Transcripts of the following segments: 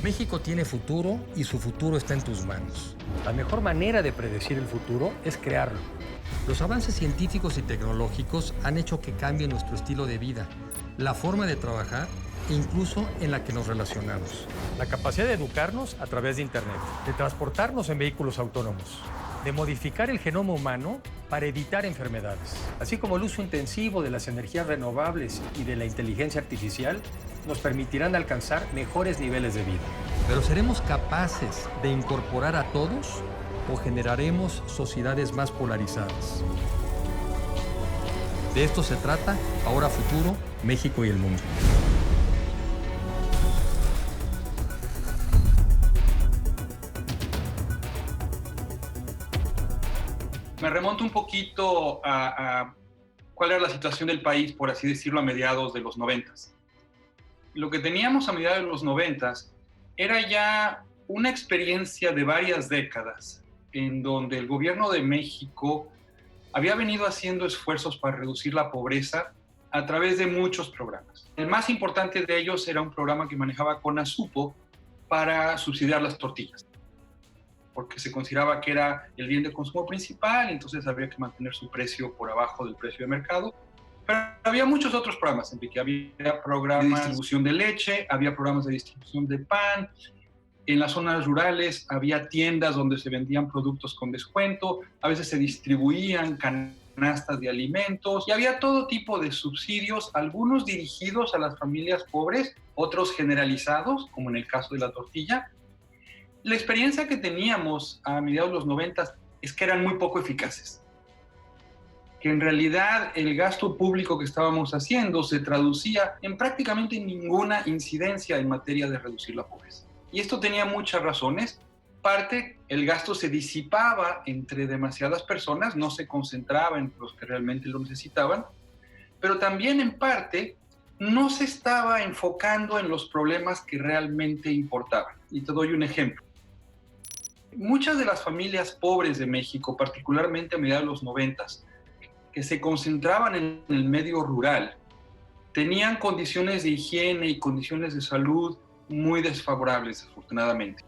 México tiene futuro y su futuro está en tus manos. La mejor manera de predecir el futuro es crearlo. Los avances científicos y tecnológicos han hecho que cambie nuestro estilo de vida, la forma de trabajar e incluso en la que nos relacionamos. La capacidad de educarnos a través de Internet, de transportarnos en vehículos autónomos, de modificar el genoma humano para evitar enfermedades, así como el uso intensivo de las energías renovables y de la inteligencia artificial, nos permitirán alcanzar mejores niveles de vida. Pero ¿seremos capaces de incorporar a todos o generaremos sociedades más polarizadas? De esto se trata Ahora Futuro, México y el mundo. Me remonto un poquito a cuál era la situación del país, por así decirlo, a mediados de los 90s. Lo que teníamos a mediados de los 90s era ya una experiencia de varias décadas en donde el gobierno de México había venido haciendo esfuerzos para reducir la pobreza a través de muchos programas. El más importante de ellos era un programa que manejaba CONASUPO para subsidiar las tortillas, porque se consideraba que era el bien de consumo principal, entonces había que mantener su precio por abajo del precio de mercado. Pero había muchos otros programas, Enrique. Había programas de distribución de leche, había programas de distribución de pan. En las zonas rurales había tiendas donde se vendían productos con descuento, a veces se distribuían canastas de alimentos y había todo tipo de subsidios, algunos dirigidos a las familias pobres, otros generalizados, como en el caso de la tortilla. La experiencia que teníamos a mediados de los 90 es que eran muy poco eficaces, que en realidad el gasto público que estábamos haciendo se traducía en prácticamente ninguna incidencia en materia de reducir la pobreza. Y esto tenía muchas razones. Parte, el gasto se disipaba entre demasiadas personas, no se concentraba en los que realmente lo necesitaban, pero también en parte no se estaba enfocando en los problemas que realmente importaban. Y te doy un ejemplo. Muchas de las familias pobres de México, particularmente a mediados de los 90s, que se concentraban en el medio rural, tenían condiciones de higiene y condiciones de salud muy desfavorables, afortunadamente.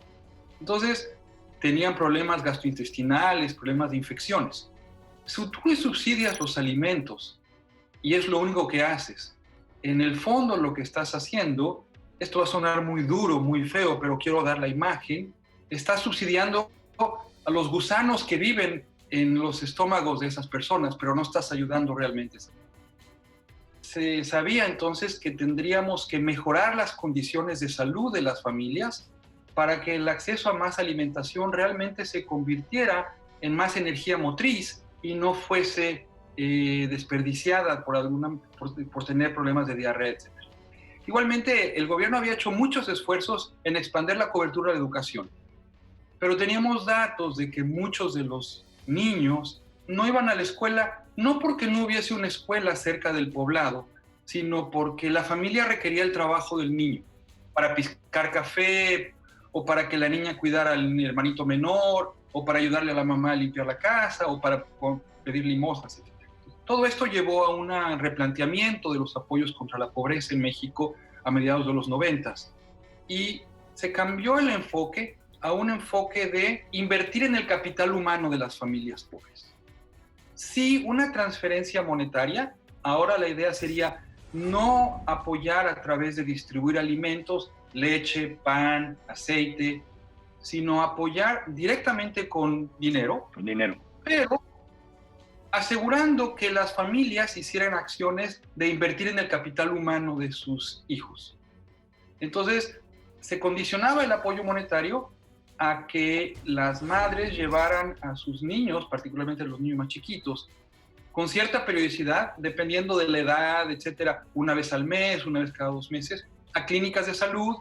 Entonces, tenían problemas gastrointestinales, problemas de infecciones. Si tú subsidias los alimentos y es lo único que haces, en el fondo lo que estás haciendo, esto va a sonar muy duro, muy feo, pero quiero dar la imagen, estás subsidiando a los gusanos que viven en los estómagos de esas personas, pero no estás ayudando realmente. Se sabía entonces que tendríamos que mejorar las condiciones de salud de las familias para que el acceso a más alimentación realmente se convirtiera en más energía motriz y no fuese desperdiciada por tener problemas de diarrea, etc. Igualmente, el gobierno había hecho muchos esfuerzos en expandir la cobertura de educación, pero teníamos datos de que muchos de los niños no iban a la escuela, no porque no hubiese una escuela cerca del poblado, sino porque la familia requería el trabajo del niño para piscar café, o para que la niña cuidara al hermanito menor, o para ayudarle a la mamá a limpiar la casa, o para pedir limosnas, etc. Todo esto llevó a un replanteamiento de los apoyos contra la pobreza en México a mediados de los 90s. Y se cambió el enfoque a un enfoque de invertir en el capital humano de las familias pobres. Sí, una transferencia monetaria. Ahora la idea sería no apoyar a través de distribuir alimentos, leche, pan, aceite, sino apoyar directamente con dinero. Con dinero. Pero asegurando que las familias hicieran acciones de invertir en el capital humano de sus hijos. Entonces, se condicionaba el apoyo monetario a que las madres llevaran a sus niños, particularmente los niños más chiquitos, con cierta periodicidad, dependiendo de la edad, etcétera, una vez al mes, una vez cada 2 meses, a clínicas de salud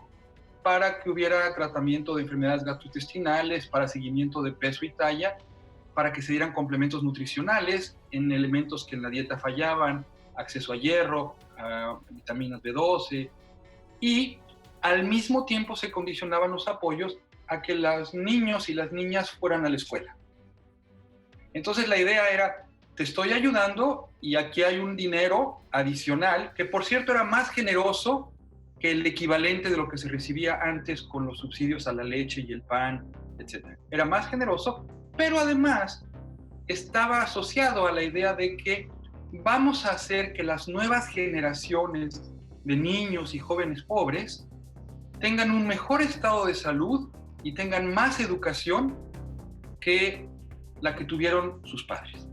para que hubiera tratamiento de enfermedades gastrointestinales, para seguimiento de peso y talla, para que se dieran complementos nutricionales en elementos que en la dieta fallaban, acceso a hierro, a vitaminas B12, y al mismo tiempo se condicionaban los apoyos a que los niños y las niñas fueran a la escuela. Entonces la idea era, te estoy ayudando y aquí hay un dinero adicional, que por cierto era más generoso que el equivalente de lo que se recibía antes con los subsidios a la leche y el pan, etc. Era más generoso, pero además estaba asociado a la idea de que vamos a hacer que las nuevas generaciones de niños y jóvenes pobres tengan un mejor estado de salud y tengan más educación que la que tuvieron sus padres.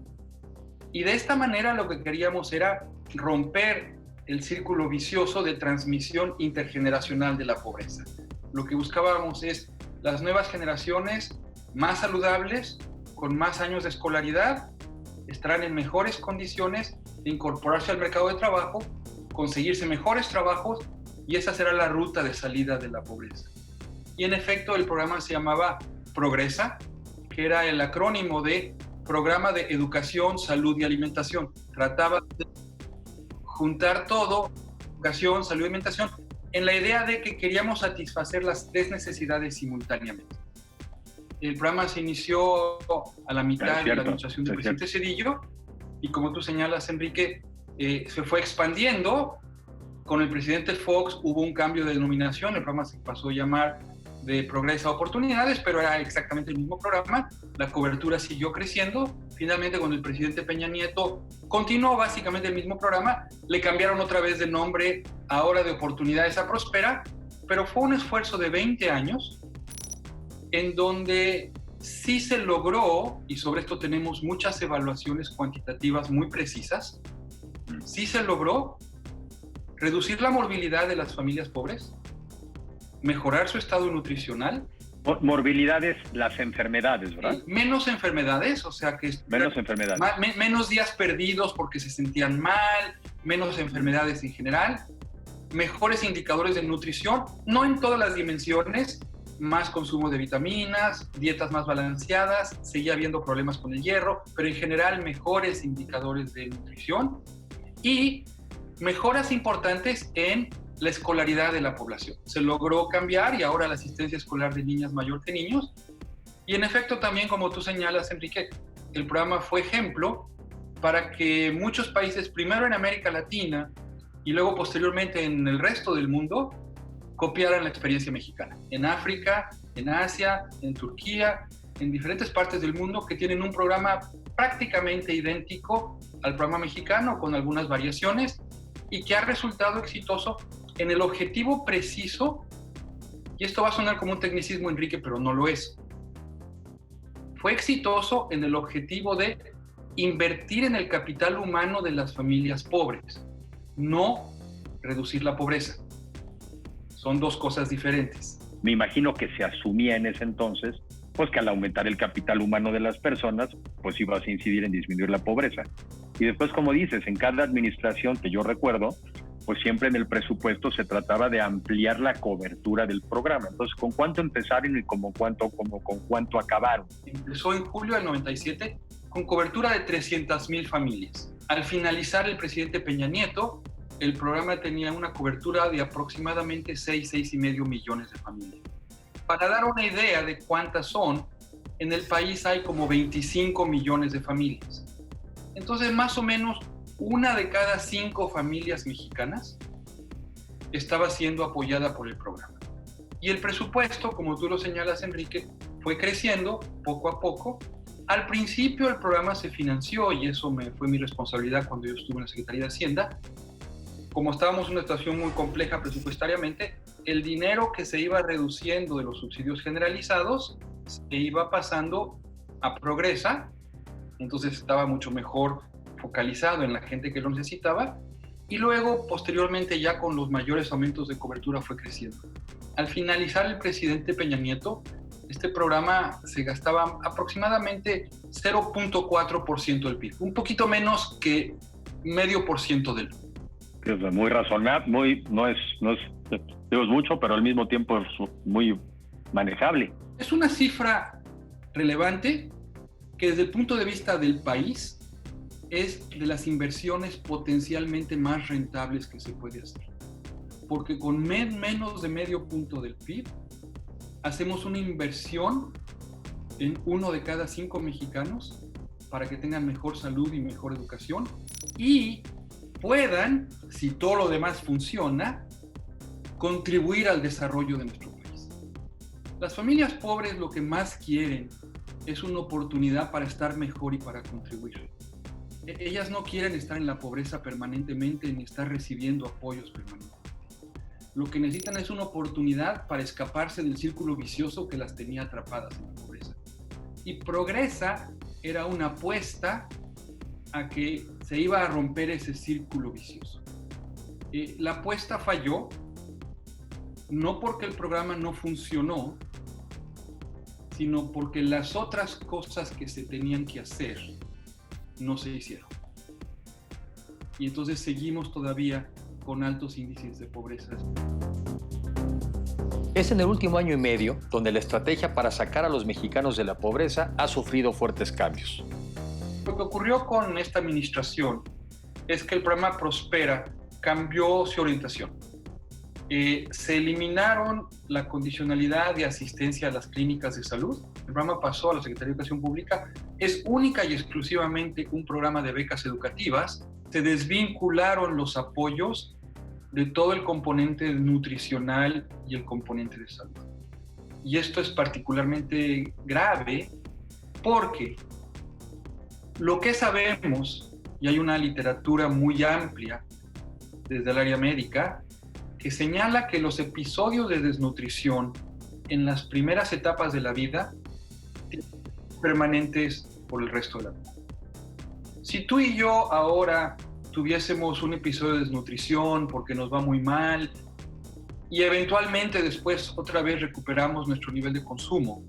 Y de esta manera lo que queríamos era romper el círculo vicioso de transmisión intergeneracional de la pobreza. Lo que buscábamos es las nuevas generaciones más saludables, con más años de escolaridad, estarán en mejores condiciones de incorporarse al mercado de trabajo, conseguirse mejores trabajos, y esa será la ruta de salida de la pobreza. Y en efecto, el programa se llamaba Progresa, que era el acrónimo de Programa de Educación, Salud y Alimentación. Trataba de juntar todo, educación, salud y alimentación, en la idea de que queríamos satisfacer las tres necesidades simultáneamente. El programa se inició a la mitad de la administración del presidente Zedillo, y como tú señalas, Enrique, se fue expandiendo. Con el presidente Fox hubo un cambio de denominación, el programa se pasó a llamar de Progresa Oportunidades, pero era exactamente el mismo programa, la cobertura siguió creciendo. Finalmente, cuando el presidente Peña Nieto continuó básicamente el mismo programa, le cambiaron otra vez de nombre, ahora de Oportunidades a Prospera, pero fue un esfuerzo de 20 años en donde sí se logró, y sobre esto tenemos muchas evaluaciones cuantitativas muy precisas, sí se logró reducir la morbilidad de las familias pobres, mejorar su estado nutricional. Morbilidades, las enfermedades, ¿verdad? Menos enfermedades, o sea que... Menos enfermedades. Menos días perdidos porque se sentían mal, menos enfermedades en general, mejores indicadores de nutrición, no en todas las dimensiones, más consumo de vitaminas, dietas más balanceadas, seguía habiendo problemas con el hierro, pero en general mejores indicadores de nutrición y mejoras importantes en la escolaridad de la población. Se logró cambiar y ahora la asistencia escolar de niñas mayor que niños. Y en efecto también, como tú señalas, Enrique, el programa fue ejemplo para que muchos países, primero en América Latina y luego posteriormente en el resto del mundo, copiaran la experiencia mexicana. En África, en Asia, en Turquía, en diferentes partes del mundo que tienen un programa prácticamente idéntico al programa mexicano con algunas variaciones y que ha resultado exitoso en el objetivo preciso, y esto va a sonar como un tecnicismo, Enrique, pero no lo es. Fue exitoso en el objetivo de invertir en el capital humano de las familias pobres, no reducir la pobreza. Son dos cosas diferentes. Me imagino que se asumía en ese entonces, pues que al aumentar el capital humano de las personas, pues ibas a incidir en disminuir la pobreza. Y después, como dices, en cada administración que yo recuerdo, pues siempre en el presupuesto se trataba de ampliar la cobertura del programa. Entonces, ¿con cuánto empezaron y con cuánto acabaron? Empezó en julio del 97 con cobertura de 300,000 familias. Al finalizar el presidente Peña Nieto, el programa tenía una cobertura de aproximadamente 6,5 millones de familias. Para dar una idea de cuántas son, en el país hay como 25 millones de familias. Entonces, más o menos, 1 de cada 5 familias mexicanas estaba siendo apoyada por el programa. Y el presupuesto, como tú lo señalas, Enrique, fue creciendo poco a poco. Al principio el programa se financió, y eso fue mi responsabilidad cuando yo estuve en la Secretaría de Hacienda. Como estábamos en una situación muy compleja presupuestariamente, el dinero que se iba reduciendo de los subsidios generalizados se iba pasando a Progresa, entonces estaba mucho mejor focalizado en la gente que lo necesitaba, y luego, posteriormente, ya con los mayores aumentos de cobertura fue creciendo. Al finalizar el presidente Peña Nieto, este programa se gastaba aproximadamente 0.4% del PIB, un poquito menos que 0.5% del PIB. Es muy razonable, no es mucho, pero al mismo tiempo es muy manejable. Es una cifra relevante que desde el punto de vista del país es de las inversiones potencialmente más rentables que se puede hacer. Porque con menos de 0.5 punto del PIB hacemos una inversión en 1 de cada 5 mexicanos para que tengan mejor salud y mejor educación y puedan, si todo lo demás funciona, contribuir al desarrollo de nuestro país. Las familias pobres lo que más quieren es una oportunidad para estar mejor y para contribuir. Ellas no quieren estar en la pobreza permanentemente ni estar recibiendo apoyos permanentemente. Lo que necesitan es una oportunidad para escaparse del círculo vicioso que las tenía atrapadas en la pobreza. Y Progresa era una apuesta a que se iba a romper ese círculo vicioso. La apuesta falló, no porque el programa no funcionó, sino porque las otras cosas que se tenían que hacer no se hicieron. Y entonces seguimos todavía con altos índices de pobreza. Es en el último año y medio donde la estrategia para sacar a los mexicanos de la pobreza ha sufrido fuertes cambios. Lo que ocurrió con esta administración es que el programa Prospera cambió su orientación. Se eliminaron la condicionalidad de asistencia a las clínicas de salud. El programa pasó a la Secretaría de Educación Pública. Es única y exclusivamente un programa de becas educativas. Se desvincularon los apoyos de todo el componente nutricional y el componente de salud. Y esto es particularmente grave porque lo que sabemos, y hay una literatura muy amplia desde el área médica, que señala que los episodios de desnutrición en las primeras etapas de la vida son permanentes por el resto de la vida. Si tú y yo ahora tuviésemos un episodio de desnutrición porque nos va muy mal y eventualmente después otra vez recuperamos nuestro nivel de consumo,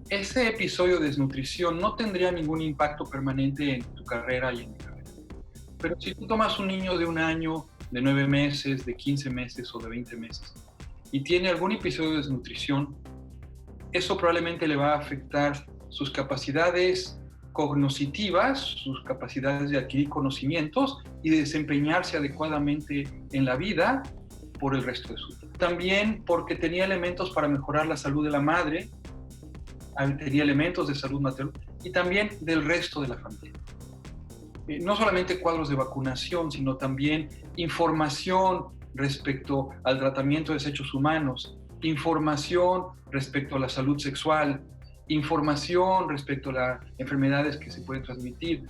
ese episodio de desnutrición no tendría ningún impacto permanente en tu carrera y en mi carrera. Pero si tú tomas un niño de 1 año, de 9 meses, de 15 meses o de 20 meses y tiene algún episodio de desnutrición, eso probablemente le va a afectar sus capacidades cognitivas, sus capacidades de adquirir conocimientos y de desempeñarse adecuadamente en la vida por el resto de su vida. También porque tenía elementos para mejorar la salud de la madre, tenía elementos de salud materna y también del resto de la familia. No solamente cuadros de vacunación, sino también información respecto al tratamiento de desechos humanos, información respecto a la salud sexual, información respecto a las enfermedades que se pueden transmitir.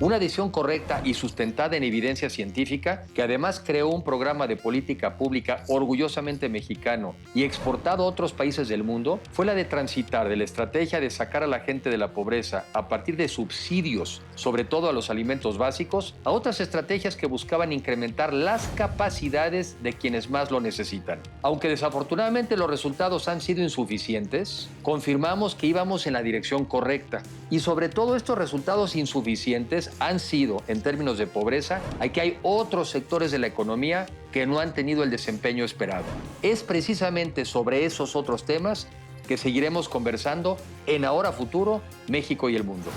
Una decisión correcta y sustentada en evidencia científica, que además creó un programa de política pública orgullosamente mexicano y exportado a otros países del mundo, fue la de transitar de la estrategia de sacar a la gente de la pobreza a partir de subsidios, sobre todo a los alimentos básicos, a otras estrategias que buscaban incrementar las capacidades de quienes más lo necesitan. Aunque desafortunadamente los resultados han sido insuficientes, confirmamos que íbamos en la dirección correcta. Y sobre todo estos resultados insuficientes han sido, en términos de pobreza, que hay otros sectores de la economía que no han tenido el desempeño esperado. Es precisamente sobre esos otros temas que seguiremos conversando en Ahora Futuro, México y el Mundo.